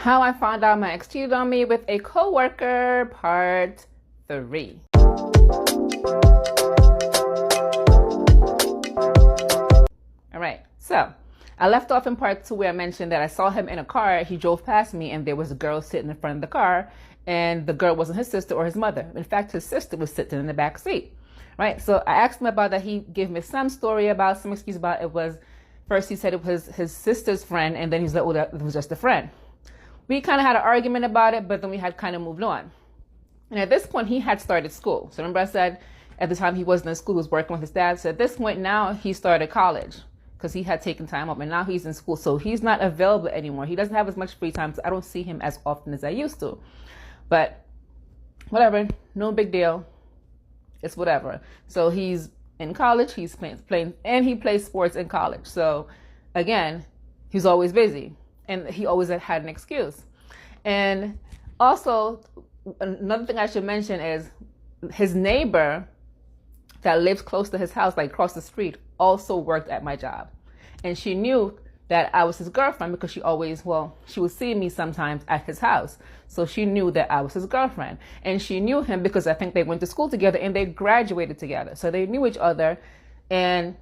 How I found out my ex cheated on me with a coworker, part 3. All right, so I left off in part 2 where I mentioned that I saw him in a car. He drove past me and there was a girl sitting in front of the car, and the girl wasn't his sister or his mother. In fact, his sister was sitting in the back seat. Right, so I asked him about that. He gave me some story about, some excuse about it. Was first he said it was his sister's friend, and then he's like, oh, that was just a friend. We kind of had an argument about it, but then we had kind of moved on. And at this point, he had started school. So remember I said at the time he wasn't in school, he was working with his dad. So at this point now he started college because he had taken time off, and now he's in school. So he's not available anymore. He doesn't have as much free time, so I don't see him as often as I used to. But whatever, no big deal. It's whatever. So he's in college, he's playing, and he plays sports in college. So again, he's always busy. And he always had an excuse. And also, another thing I should mention is his neighbor that lives close to his house, like across the street, also worked at my job. And she knew that I was his girlfriend because she would see me sometimes at his house. So she knew that I was his girlfriend. And she knew him because I think they went to school together and they graduated together. So they knew each other, and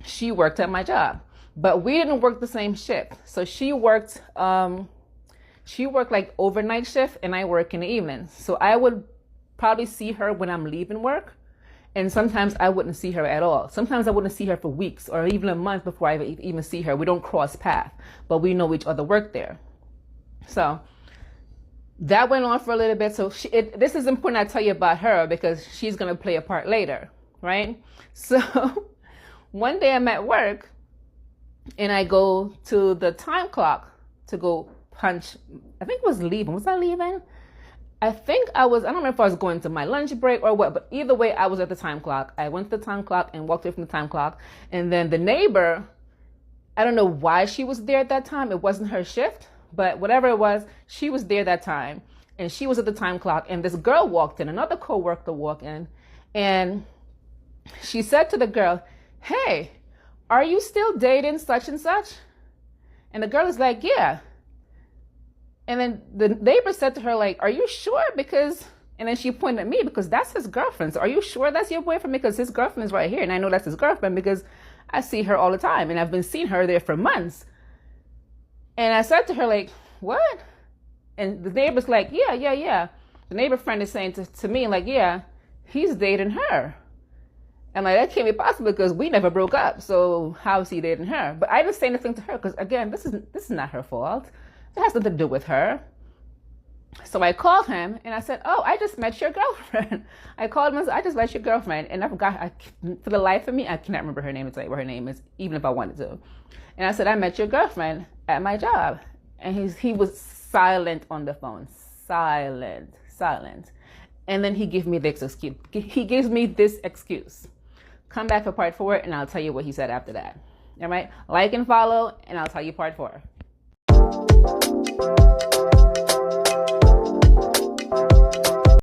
she worked at my job. But we didn't work the same shift. So she worked like overnight shift, and I work in the evening. So I would probably see her when I'm leaving work. And sometimes I wouldn't see her at all. Sometimes I wouldn't see her for weeks or even a month before I even see her. We don't cross paths, but we know each other work there. So that went on for a little bit. So this is important I tell you about her because she's going to play a part later, right? So one day I'm at work, and I go to the time clock to go punch. I think it was leaving. Was I leaving? I don't know if I was going to my lunch break or what, but either way, I was at the time clock. I went to the time clock and walked away from the time clock. And then the neighbor, I don't know why she was there at that time. It wasn't her shift, but whatever it was, she was there that time. And she was at the time clock. And this girl walked in, another coworker walked in. And she said to the girl, "Hey, are you still dating such and such?" And the girl is like, "Yeah." And then the neighbor said to her, like, "Are you sure?" And then she pointed at me because that's his girlfriend. So are you sure that's your boyfriend? Because his girlfriend is right here. And I know that's his girlfriend because I see her all the time. And I've been seeing her there for months. And I said to her, like, "What?" And the neighbor's like, yeah. The neighbor friend is saying to me, like, "Yeah, he's dating her." And like, that can't be possible because we never broke up. So how is he dating her? But I didn't say anything to her because, again, this is not her fault. It has nothing to do with her. So I called him and I said, "Oh, I just met your girlfriend." I called him and said, "I just met your girlfriend." And I forgot, for the life of me, I cannot remember her name and tell you what her name is, even if I wanted to. And I said, "I met your girlfriend at my job." And he was silent on the phone. Silent. And then he gave me this excuse. He gives me this excuse. Come back for part 4 and I'll tell you what he said after that. All right? Like and follow, and I'll tell you part 4.